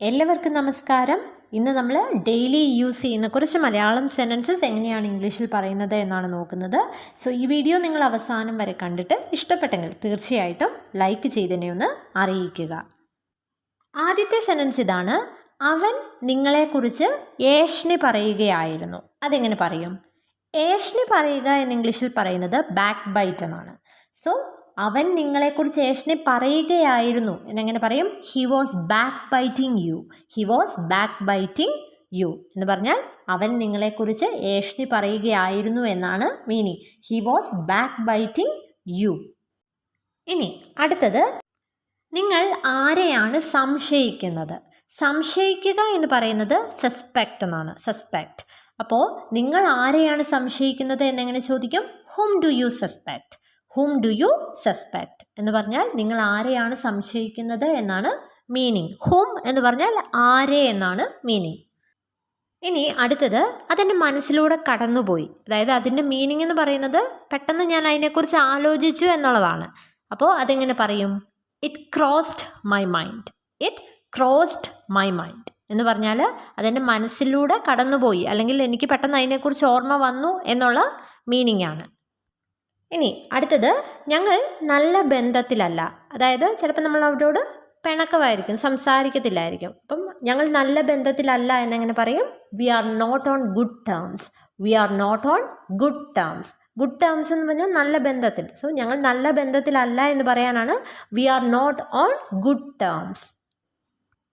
എല്ലാവർക്കും നമസ്കാരം. ഇന്ന് നമ്മൾ ഡെയിലി യൂസ് ചെയ്യുന്ന കുറച്ച് മലയാളം സെൻറ്റൻസസ് എങ്ങനെയാണ് ഇംഗ്ലീഷിൽ പറയുന്നത് എന്നാണ് നോക്കുന്നത്. സോ ഈ വീഡിയോ നിങ്ങൾ അവസാനം വരെ കണ്ടിട്ട് ഇഷ്ടപ്പെട്ടെങ്കിൽ തീർച്ചയായിട്ടും ലൈക്ക് ചെയ്തതിനെ ഒന്ന് അറിയിക്കുക. ആദ്യത്തെ സെൻറ്റൻസ് ഇതാണ്: അവൻ നിങ്ങളെക്കുറിച്ച് ഏഷ്ണി പറയുകയായിരുന്നു. അതെങ്ങനെ പറയും? ഏഷ്ണി പറയുക എന്ന് ഇംഗ്ലീഷിൽ പറയുന്നത് ബാക്ക് ബൈറ്റ് എന്നാണ്. സോ അവൻ നിങ്ങളെക്കുറിച്ച് ഏഷ്ണി പറയുകയായിരുന്നു എന്നെങ്ങനെ പറയും? He was backbiting you. He was backbiting you എന്ന് പറഞ്ഞാൽ അവൻ നിങ്ങളെക്കുറിച്ച് ഏഷ്ണി പറയുകയായിരുന്നു എന്നാണ് meaning. He was backbiting you. ഇനി അടുത്തത്, നിങ്ങൾ ആരെയാണ് സംശയിക്കുന്നത്? സംശയിക്കുക എന്ന് പറയുന്നത് സസ്പെക്റ്റ് എന്നാണ്. സസ്പെക്റ്റ്. അപ്പോൾ നിങ്ങൾ ആരെയാണ് സംശയിക്കുന്നത് എന്നെങ്ങനെ ചോദിക്കും? Whom do you suspect. Whom do you suspect എന്ന് പറഞ്ഞാൽ നിങ്ങൾ ആരെയാണ് സംശയിക്കുന്നത് എന്നാണ് മീനിങ്. ഹും എന്ന് പറഞ്ഞാൽ ആരെ എന്നാണ് മീനിങ്. ഇനി അടുത്തത്, അതെൻ്റെ മനസ്സിലൂടെ കടന്നുപോയി. അതായത് അതിൻ്റെ മീനിങ് എന്ന് പറയുന്നത് പെട്ടെന്ന് ഞാൻ അതിനെക്കുറിച്ച് ആലോചിച്ചു എന്നുള്ളതാണ്. അപ്പോൾ അതെങ്ങനെ പറയും? It crossed my mind. It crossed my mind എന്ന് പറഞ്ഞാൽ അതെൻ്റെ മനസ്സിലൂടെ കടന്നുപോയി, അല്ലെങ്കിൽ എനിക്ക് പെട്ടെന്ന് അതിനെക്കുറിച്ച് ഓർമ്മ വന്നു എന്നുള്ള മീനിങ് ആണ്. ഇനി അടുത്തത്, ഞങ്ങൾ നല്ല ബന്ധത്തിലല്ല. അതായത് ചിലപ്പോൾ നമ്മൾ അവരോട് പിണക്കമായിരിക്കും, സംസാരിക്കത്തില്ലായിരിക്കും. അപ്പം ഞങ്ങൾ നല്ല ബന്ധത്തിലല്ല എന്നെങ്ങനെ പറയും? We are not on good terms. We are not on good terms. Good terms എന്ന് പറഞ്ഞാൽ നല്ല ബന്ധത്തിൽ. സോ ഞങ്ങൾ നല്ല ബന്ധത്തിലല്ല എന്ന് പറയാനാണ് we are not on good terms.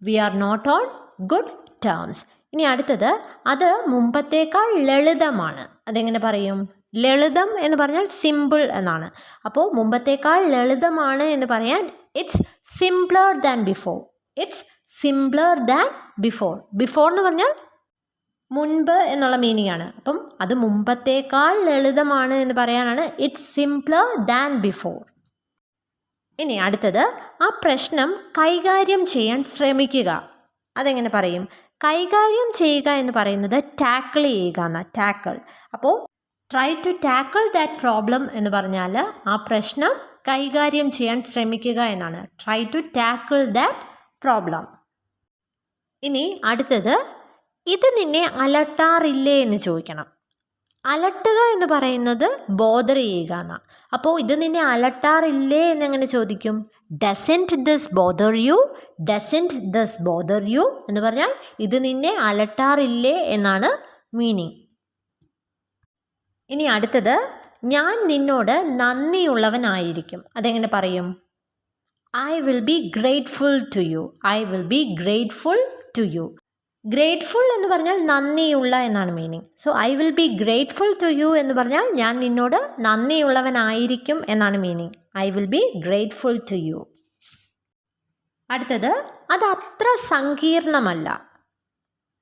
We are not on good terms. ഇനി അടുത്തത്, അത് മുമ്പത്തേക്കാൾ ലളിതമാണ്. അതെങ്ങനെ പറയും? ലളിതം എന്ന് പറഞ്ഞാൽ സിമ്പിൾ എന്നാണ്. അപ്പോൾ മുമ്പത്തേക്കാൾ ലളിതമാണ് എന്ന് പറയാൻ it's simpler than before. It's simpler than before. Before എന്ന് പറഞ്ഞാൽ മുൻപ് എന്നുള്ള മീനിങ് ആണ്. അപ്പം അത് മുമ്പത്തേക്കാൾ ലളിതമാണ് എന്ന് പറയാനാണ് ഇറ്റ്സ് സിംപ്ലർ ദാൻ ബിഫോർ. ഇനി അടുത്തത്, ആ പ്രശ്നം കൈകാര്യം ചെയ്യാൻ ശ്രമിക്കുക. അതെങ്ങനെ പറയും? കൈകാര്യം ചെയ്യുക എന്ന് പറയുന്നത് ടാക്കിൾ ചെയ്യുക എന്നാണ്. ടാക്കിൾ. അപ്പോൾ try to tackle that problem എന്ന് പറഞ്ഞാൽ ആ പ്രശ്നം കൈകാര്യം ചെയ്യാൻ ശ്രമിക്കുക എന്നാണ്. Try to tackle that problem. ഇനി അടുത്തത്, ഇത് നിന്നെ അലട്ടാറില്ലേ എന്ന് ചോദിക്കണം. അലട്ടുക എന്ന് പറയുന്നത് ബോദർ ചെയ്യുക എന്നാണ്. അപ്പോൾ ഇത് നിന്നെ അലട്ടാറില്ലേ എന്നെങ്ങനെ ചോദിക്കും? Doesn't this bother U. Doesn't this bother U എന്ന് പറഞ്ഞാൽ ഇത് നിന്നെ അലട്ടാറില്ലേ എന്നാണ് മീനിങ്. ഇനി അടുത്തത്, ഞാൻ നിന്നോട് നന്ദിയുള്ളവനായിരിക്കും. അതെങ്ങനെ പറയും? I will be grateful to you. I will be grateful to you. Grateful എന്ന് പറഞ്ഞാൽ നന്ദിയുള്ള എന്നാണ് meaning. So I will be grateful to you എന്ന് പറഞ്ഞാൽ ഞാൻ നിന്നോട് നന്ദിയുള്ളവനായിരിക്കും എന്നാണ് meaning. I will be grateful to you. അടുത്തത്, അത് അത്ര സങ്കീർണമല്ല.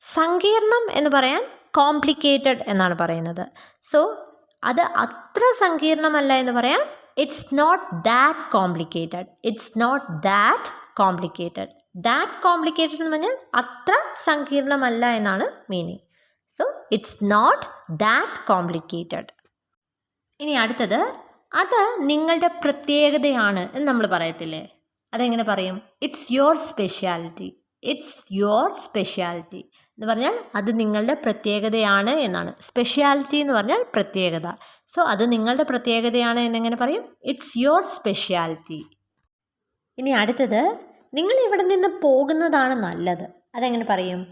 സങ്കീർണം എന്ന് പറയാൻ കോംപ്ലിക്കേറ്റഡ് എന്നാണ് പറയുന്നത്. സോ അത് അത്ര സങ്കീർണമല്ല എന്ന് പറയാൻ it's not that complicated. It's not that complicated. That complicated എന്ന് പറഞ്ഞാൽ അത്ര സങ്കീർണമല്ല എന്നാണ് meaning. So it's not that complicated. ഇനി അടുത്തത്, അത് നിങ്ങളുടെ പ്രത്യേകതയാണ് എന്ന് നമ്മൾ പറയത്തില്ലേ? അതെങ്ങനെ പറയും? It's your speciality. It's your speciality എന്ന് പറഞ്ഞാൽ അത് നിങ്ങളുടെ പ്രത്യേകതയാണ് എന്നാണ്. സ്പെഷ്യാലിറ്റി എന്ന് പറഞ്ഞാൽ പ്രത്യേകത. സോ അത് നിങ്ങളുടെ പ്രത്യേകതയാണ് എന്നെങ്ങനെ പറയും? It's your speciality. ഇനി അടുത്തത്, നിങ്ങൾ ഇവിടെ നിന്ന് പോകുന്നതാണ് നല്ലത്. അതെങ്ങനെ പറയും?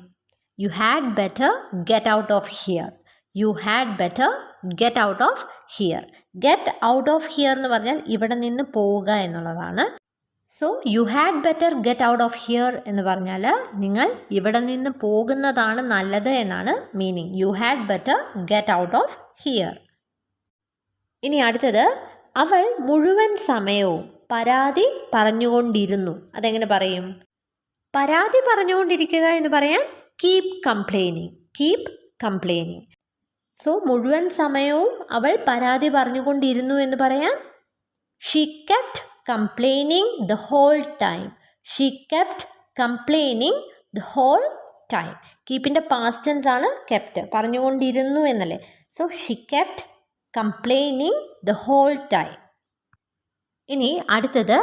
You had better get out of here. You had better get out of here. Get out of here എന്ന് പറഞ്ഞാൽ ഇവിടെ നിന്ന് പോവുക എന്നുള്ളതാണ്. So you had better get out of here എന്ന് പറഞ്ഞാൽ നിങ്ങൾ ഇവിടെ നിന്ന് പോകുന്നതാണ് നല്ലത് എന്നാണ് meaning. You had better get out of here. ഇനി അടുത്തത്, അവൾ മുഴുവൻ സമയവും പരാതി പറഞ്ഞുകൊണ്ടിരുന്നു. അതെങ്ങനെ പറയും? പരാതി പറഞ്ഞുകൊണ്ടിരിക്കുക എന്ന് പറയാൻ keep complaining. Keep complaining. So മുഴുവൻ സമയവും അവൾ പരാതി പറഞ്ഞുകൊണ്ടിരുന്നു എന്ന് പറയാൻ she kept complaining the whole time. She kept complaining the whole time. കീപ്പിൻ്റെ പാസ്റ്റ് ടെൻസ് ആണ് kept. പറഞ്ഞുകൊണ്ടിരുന്നു എന്നല്ലേ. So she kept complaining the whole time. ഇനി അടുത്തത്,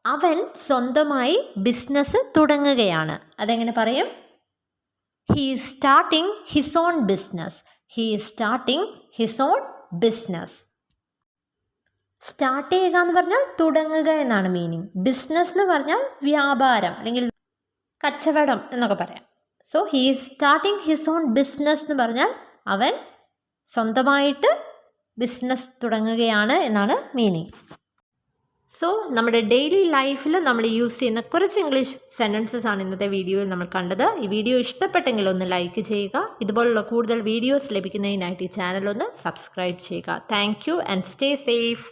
അവൻ സ്വന്തമായി ബിസിനസ് തുടങ്ങുകയാണ്. അതെങ്ങനെ പറയും? He is starting his own business. He is starting his own business. Start ചെയ്യുക എന്ന് പറഞ്ഞാൽ തുടങ്ങുക എന്നാണ് മീനിങ്. ബിസിനസ് എന്ന് പറഞ്ഞാൽ വ്യാപാരം അല്ലെങ്കിൽ കച്ചവടം എന്നൊക്കെ പറയാം. So he is starting his own business എന്ന് പറഞ്ഞാൽ അവൻ സ്വന്തമായിട്ട് ബിസിനസ് തുടങ്ങുകയാണ് എന്നാണ് മീനിങ്. സോ നമ്മുടെ ഡെയിലി ലൈഫിൽ നമ്മൾ യൂസ് ചെയ്യുന്ന കുറച്ച് ഇംഗ്ലീഷ് സെൻറ്റൻസസ് ആണ് ഇന്നത്തെ വീഡിയോയിൽ നമ്മൾ കണ്ടത്. ഈ വീഡിയോ ഇഷ്ടപ്പെട്ടെങ്കിൽ ഒന്ന് ലൈക്ക് ചെയ്യുക. ഇതുപോലുള്ള കൂടുതൽ വീഡിയോസ് ലഭിക്കുന്നതിനായിട്ട് ഈ ചാനൽ ഒന്ന് സബ്സ്ക്രൈബ് ചെയ്യുക. Thank you and stay safe.